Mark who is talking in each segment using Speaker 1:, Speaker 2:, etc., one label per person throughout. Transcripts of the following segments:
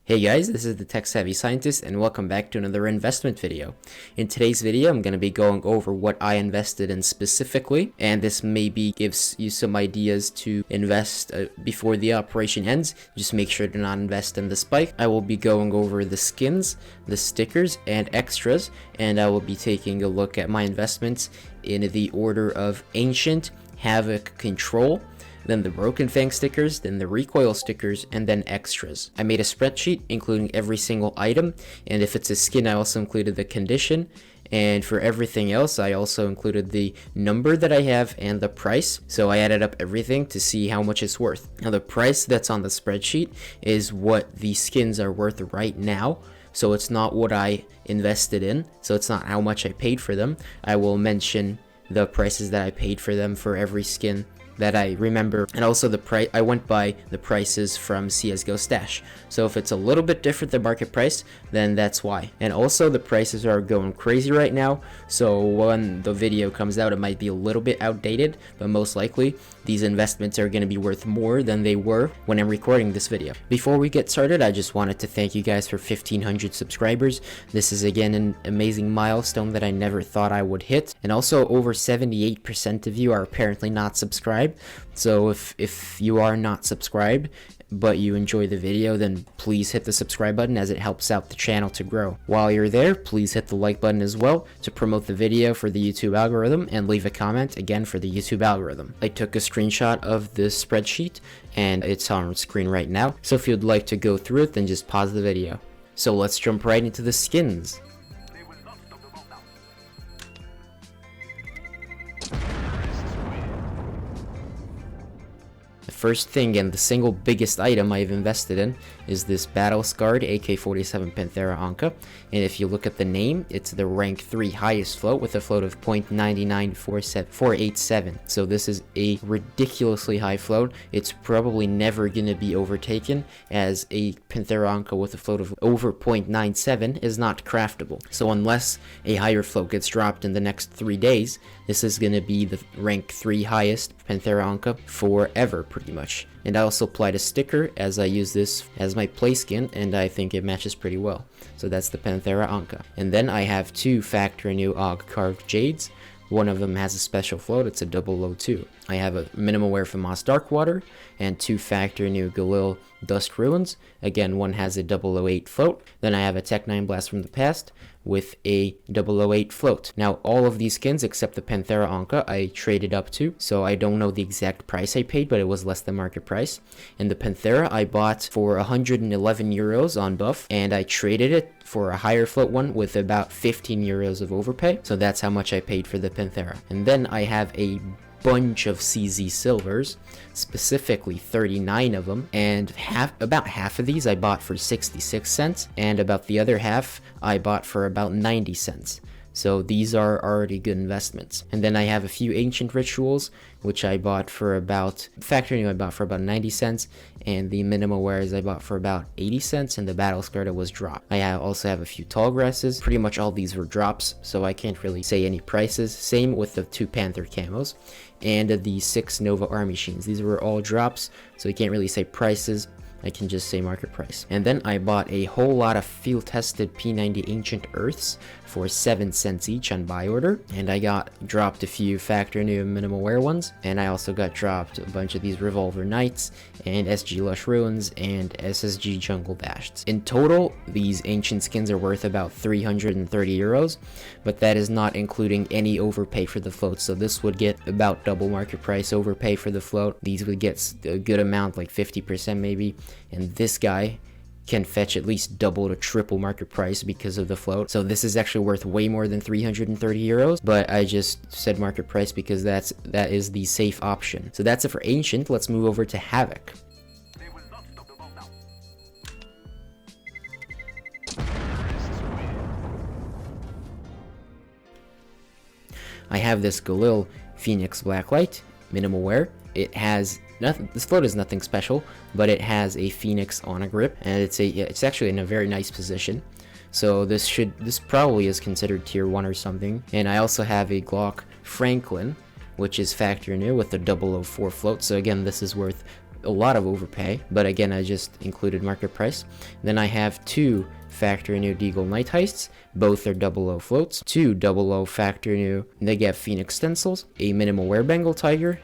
Speaker 1: Hey guys, this is the Tech Savvy Scientist and welcome back to another investment video. In today's video, I'm going to be going over what I invested in specifically, and this maybe gives you some ideas to invest before the operation ends. Just make sure to not invest in the spike. I will be going over the skins, the stickers, and extras, and I will be taking a look at my investments in the order of Ancient, Havoc, Control, then the Broken Fang stickers, then the Recoil stickers, and then extras. I made a spreadsheet including every single item, and if it's a skin, I also included the condition, and for everything else, I also included the number that I have and the price. So I added up everything to see how much it's worth. Now the price that's on the spreadsheet is what the skins are worth right now. So it's not what I invested in, so it's not how much I paid for them. I will mention the prices that I paid for them for every skin that I remember, and also the price. I went by the prices from CSGO Stash, so if it's a little bit different than market price, then that's why. And also the prices are going crazy right now, so when the video comes out it might be a little bit outdated, but most likely these investments are going to be worth more than they were when I'm recording this video. Before we get started, I just wanted to thank you guys for 1,500 subscribers. This is again an amazing milestone that I never thought I would hit, and also over 78% of you are apparently not subscribed. So if you are not subscribed but you enjoy the video, then please hit the subscribe button as it helps out the channel to grow. While you're there, please hit the like button as well to promote the video for the YouTube algorithm, and leave a comment again for the YouTube algorithm. I took a screenshot of this spreadsheet and it's on screen right now, so if you'd like to go through it, then just pause the video. So let's jump right into the skins. First thing, and the single biggest item I've invested in, is this battle scarred AK-47 Panthera Anka, and if you look at the name, it's the rank 3 highest float with a float of 0.99487. So this is a ridiculously high float. It's probably never going to be overtaken, as a Panthera Anka with a float of over 0.97 is not craftable. So unless a higher float gets dropped in the next 3 days, this is going to be the rank 3 highest Panthera Anka forever, pretty much. And I also applied a sticker, as I use this as my play skin, and I think it matches pretty well. So that's the Panthera Anka. And then I have two factory new AUG carved jades. One of them has a special float, it's a 002. I have a minimal wear from Moss Darkwater, and two factory new Galil Dust Ruins. Again, one has a 008 float. Then I have a Tech 9 Blast from the past with a 008 float. Now all of these skins except the Panthera Anka I traded up to, so I don't know the exact price I paid, but it was less than market price. And the Panthera I bought for 111 euros on buff, and I traded it for a higher float one with about 15 euros of overpay, so that's how much I paid for the Panthera. And then I have a bunch of CZ silvers, specifically 39 of them, and about half of these I bought for 66 cents, and about the other half I bought for about 90 cents. So these are already good investments. And then I have a few ancient rituals, which I bought for about, factory new I bought for about 90 cents, and the minimal wares I bought for about 80 cents, and the battle scarred was dropped. I also have a few tall grasses. Pretty much all these were drops, so I can't really say any prices. Same with the two Panther camos and the 6 Nova Army Sheens. These were all drops, so I can't really say prices. I can just say market price. And then I bought a whole lot of field tested P90 Ancient Earths for 7 cents each on buy order, and I got dropped a few factory new minimal wear ones, and I also got dropped a bunch of these Revolver Knights and SG Lush Ruins and SSG Jungle Bashed. In total, these ancient skins are worth about 330 euros, but that is not including any overpay for the float, so this would get about double market price overpay for the float. These would get a good amount, like 50% maybe, and this guy can fetch at least double to triple market price because of the float. So this is actually worth way more than 330 euros, but I just said market price because that is the safe option. So that's it for Ancient. Let's move over to Havoc. I have this Galil Phoenix Blacklight minimal wear. It has nothing, this float is nothing special, but it has a Phoenix on a grip, and it's actually in a very nice position. So this probably is considered tier 1 or something. And I also have a Glock Franklin, which is factory new with the 004 float. So again, this is worth a lot of overpay, but again, I just included market price. Then I have 2 Factory New Deagle Night Heists, both are 00 floats, 2 00 Factory New Negev Phoenix Stencils, a Minimal Wear Bengal Tiger,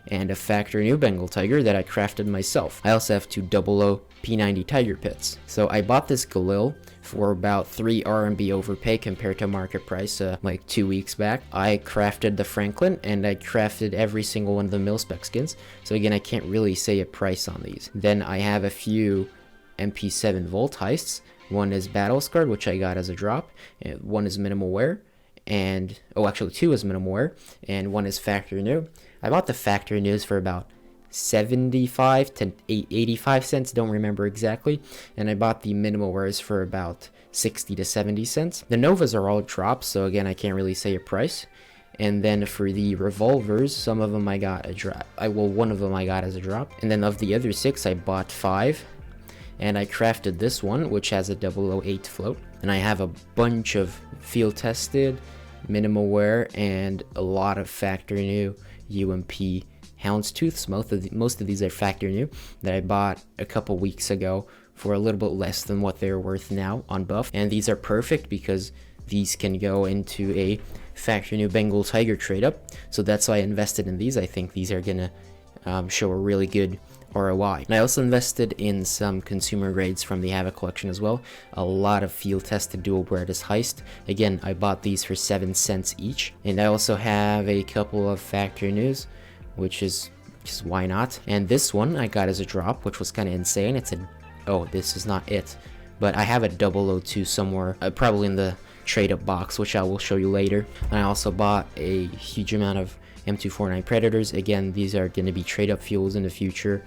Speaker 1: and a Factory New Bengal Tiger that I crafted myself. I also have 2 00 P90 Tiger Pits. So I bought this Galil for about 3 RMB overpay compared to market price like 2 weeks back. I crafted the Franklin, and I crafted every single one of the mil-spec skins. So again, I can't really say a price on these. Then I have a few MP7 Volt Heists. One is Battle Scarred, which I got as a drop. One is Minimal Wear, and actually 2 is Minimal Wear, and 1 is Factory New. I bought the Factory News for about 75 to 85 cents, don't remember exactly, and I bought the Minimal Wears for about 60 to 70 cents. The Novas are all drops, so again, I can't really say a price. And then for the revolvers, some of them I got a drop. One of them I got as a drop, and then of the other 6, I bought 5. And I crafted this one, which has a 008 float. And I have a bunch of field tested, Minimal Wear, and a lot of Factory New UMP Houndstooths. Most of these are Factory New that I bought a couple weeks ago for a little bit less than what they're worth now on buff. And these are perfect because these can go into a Factory New Bengal Tiger trade up. So that's why I invested in these. I think these are gonna show a really good ROI. And I also invested in some consumer grades from the Havoc collection as well. A lot of field tested dual Bradis Heist. Again, I bought these for 7 cents each. And I also have a couple of Factory News, which is just why not. And this one I got as a drop, which was kind of insane. It's this is not it, but I have a 002 somewhere, probably in the trade up box, which I will show you later. And I also bought a huge amount of M249 Predators. Again, these are going to be trade up fuels in the future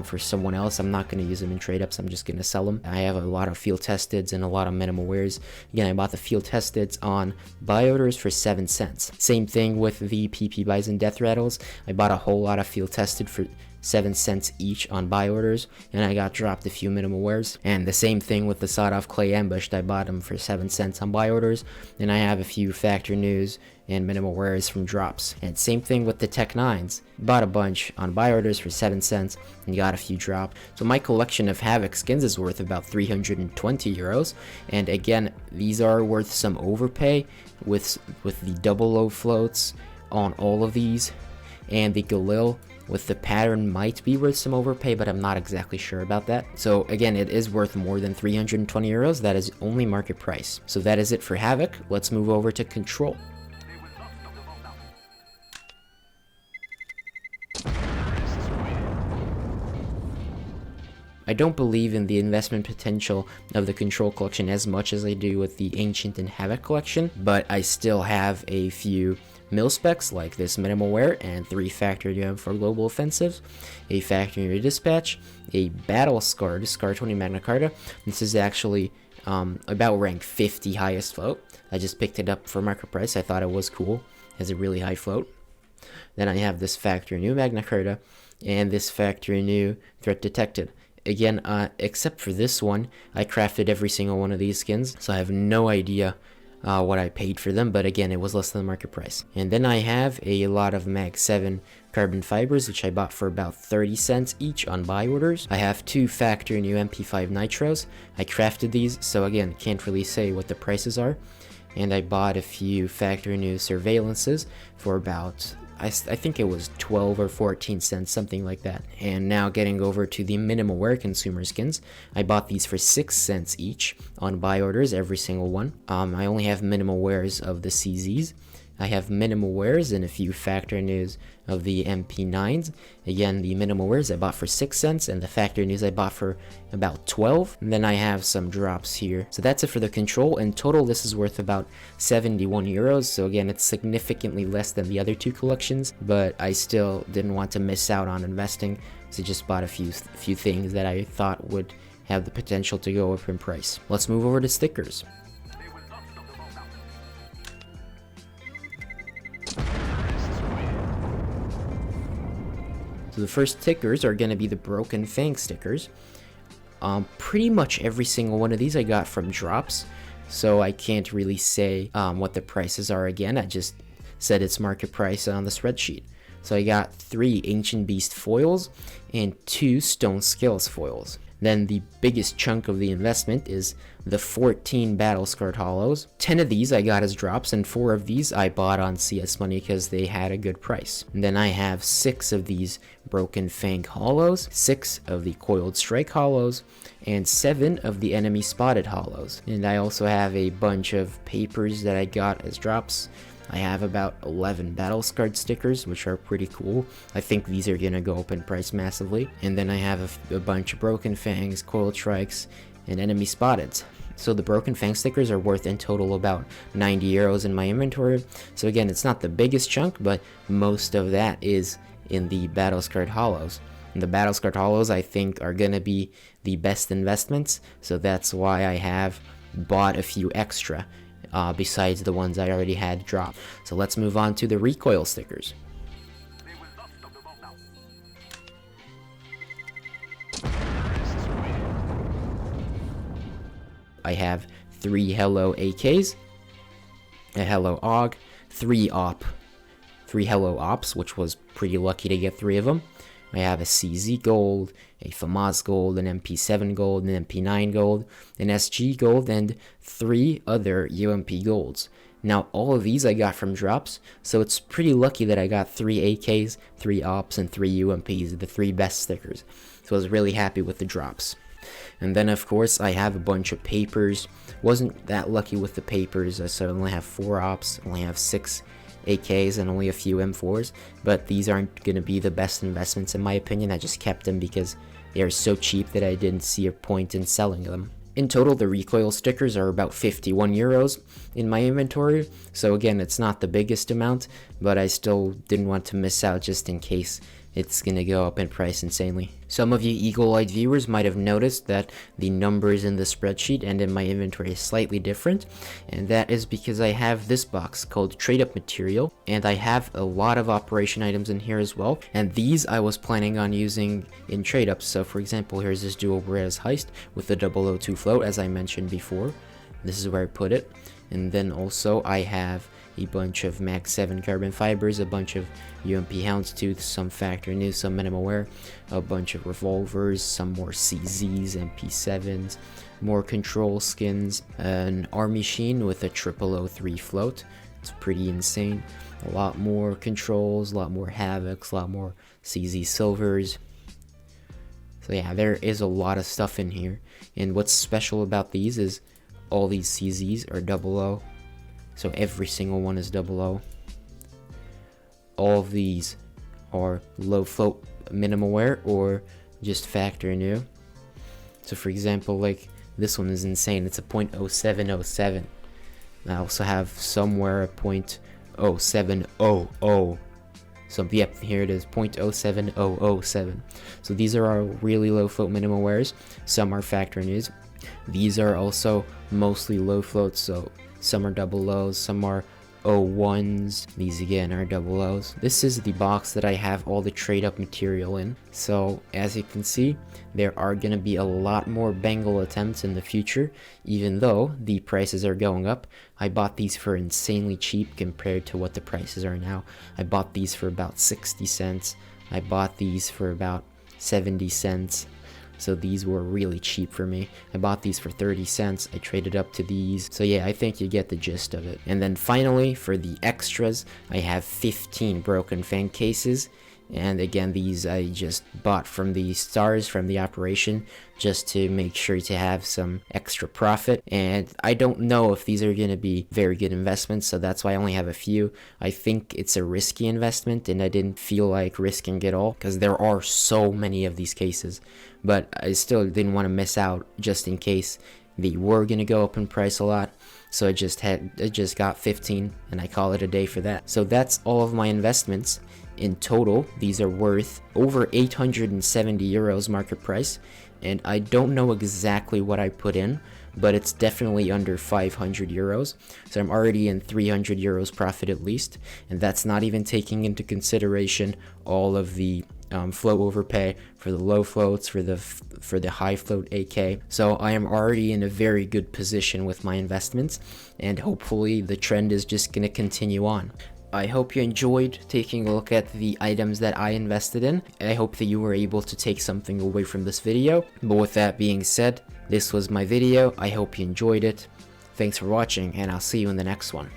Speaker 1: for someone else. I'm not going to use them in trade ups. I'm just going to sell them. I have a lot of field testeds and a lot of Minimal Wears. Again, I bought the field testeds on buy orders for 7 cents. Same thing with the PP Bison Death Rattles. I bought a whole lot of field tested for 7 cents each on buy orders, and I got dropped a few Minimal Wears. And the same thing with the Sawed Off Clay Ambushed. I bought them for 7 cents on buy orders, and I have a few Factory News and Minimal Wears from drops. And same thing with the Tech 9s. Bought a bunch on buy orders for 7 cents and got a few drop. So my collection of Havoc skins is worth about 320 euros. And again, these are worth some overpay with the 00 floats on all of these, and the Galil with the pattern might be worth some overpay, but I'm not exactly sure about that. So again, it is worth more than 320 euros. That is only market price. So that is it for Havoc. Let's move over to Control. I don't believe in the investment potential of the Control collection as much as I do with the Ancient and Havoc collection, but I still have a few mil-specs like this Minimal Wear and 3 Factory New for Global Offensives, a Factory New Dispatch, a Battle Scarred Scar 20 Magna Carta. This is actually about rank 50 highest float. I just picked it up for market price. I thought it was cool. It has a really high float. Then I have this Factory New Magna Carta and this Factory New Threat Detected. Again, except for this one, I crafted every single one of these skins, so I have no idea what I paid for them, but again, it was less than the market price. And then I have a lot of Mag 7 carbon fibers, which I bought for about 30 cents each on buy orders. I have 2 Factory New MP5 Nitros. I crafted these, so again, can't really say what the prices are. And I bought a few Factory New Surveillances for about, I think it was 12 or 14 cents, something like that. And now getting over to the Minimal Wear consumer skins, I bought these for 6 cents each on buy orders, every single one. I only have Minimal Wears of the CZs. I have Minimal Wears and a few Factory News of the MP9s. Again, the Minimal Wears I bought for 6 cents, and the Factory News I bought for about 12. And then I have some drops here. So that's it for the Control. In total, this is worth about 71 euros. So again, it's significantly less than the other 2 collections, but I still didn't want to miss out on investing, so just bought a few things that I thought would have the potential to go up in price. Let's move over to stickers. So the first stickers are going to be the Broken Fang stickers. Pretty much every single one of these I got from drops, so I can't really say what the prices are again. I just said it's market price on the spreadsheet. So I got 3 Ancient Beast foils and 2 Stone Scales foils. Then the biggest chunk of the investment is the 14 Battle Scarred Hollows. 10 of these I got as drops, and 4 of these I bought on CS Money because they had a good price. And then I have 6 of these Broken Fang Hollows, 6 of the Coiled Strike Hollows, and 7 of the Enemy Spotted Hollows. And I also have a bunch of papers that I got as drops. I have about 11 Battle Scarred stickers, which are pretty cool. I think these are gonna go up in price massively. And then I have a bunch of Broken Fangs, Coiled Strikes, and Enemy Spotteds. So the Broken Fang stickers are worth in total about 90 euros in my inventory. So again, it's not the biggest chunk, but most of that is in the Battle Scarred Hollows. And the Battle Scarred Hollows, I think, are gonna be the best investments. So that's why I have bought a few extra. Besides the ones I already had dropped. So let's move on to the recoil stickers. I have 3 Hello AKs, a Hello AUG, 3 Hello Ops, which was pretty lucky to get 3 of them. I have a CZ Gold, a FAMAS Gold, an MP7 Gold, an MP9 Gold, an SG Gold, and 3 other UMP Golds. Now, all of these I got from drops, so it's pretty lucky that I got 3 AKs, 3 Ops, and 3 UMPs, the 3 best stickers. So I was really happy with the drops. And then, of course, I have a bunch of papers. Wasn't that lucky with the papers, so I only have 4 Ops, only have 6 AKs and only a few M4s, but these aren't going to be the best investments in my opinion. I just kept them because they are so cheap that I didn't see a point in selling them. In total, the recoil stickers are about 51 euros in my inventory, so again, it's not the biggest amount, but I still didn't want to miss out just in case it's gonna go up in price insanely. Some of you eagle-eyed viewers might have noticed that the numbers in the spreadsheet and in my inventory is slightly different, and that is because I have this box called Trade Up Material, and I have a lot of operation items in here as well, and these I was planning on using in trade ups. So for example, here's this dual Berettas heist with the 002 float, as I mentioned before. This is where I put it. And then also I have a bunch of Mag 7 carbon fibers, a bunch of UMP Houndstooth, some factory new, some minimal wear, a bunch of revolvers, some more CZs, MP7s, more control skins, an army sheen with a 0003 float. It's pretty insane. A lot more controls, a lot more Havocs, a lot more CZ silvers. So yeah, there is a lot of stuff in here. And what's special about these is all these CZs are 00. So every single one is 00. All of these are low float minimal wear or just factory new. So for example, like this one is insane. It's a .0707. I also have somewhere a .0700. So yep, here it is, .07007. So these are our really low float minimal wears. Some are factory news. These are also mostly low floats, so some are 00s, some are 01s. These again are 00s. This is the box that I have all the trade up material in. So as you can see, there are going to be a lot more Bengal attempts in the future, even though the prices are going up. I bought these for insanely cheap compared to what the prices are now. I bought these for about 60 cents. I bought these for about 70 cents. So these were really cheap for me. I bought these for 30 cents. I traded up to these. So yeah, I think you get the gist of it. And then finally, for the extras, I have 15 Broken Fang cases. And again, these I just bought from the stars from the operation just to make sure to have some extra profit. And I don't know if these are going to be very good investments, so that's why I only have a few. I think it's a risky investment, and I didn't feel like risking it all because there are so many of these cases. But I still didn't want to miss out just in case they were going to go up in price a lot. So I just got 15 and I call it a day for that. So that's all of my investments. In total, these are worth over 870 euros market price, and I don't know exactly what I put in, but it's definitely under 500 euros. So I'm already in 300 euros profit at least, and that's not even taking into consideration all of the float overpay for the low floats, for the high float AK. So I am already in a very good position with my investments, and hopefully the trend is just going to continue on. I hope you enjoyed taking a look at the items that I invested in, and I hope that you were able to take something away from this video. But with that being said, this was my video. I hope you enjoyed it. Thanks for watching, and I'll see you in the next one.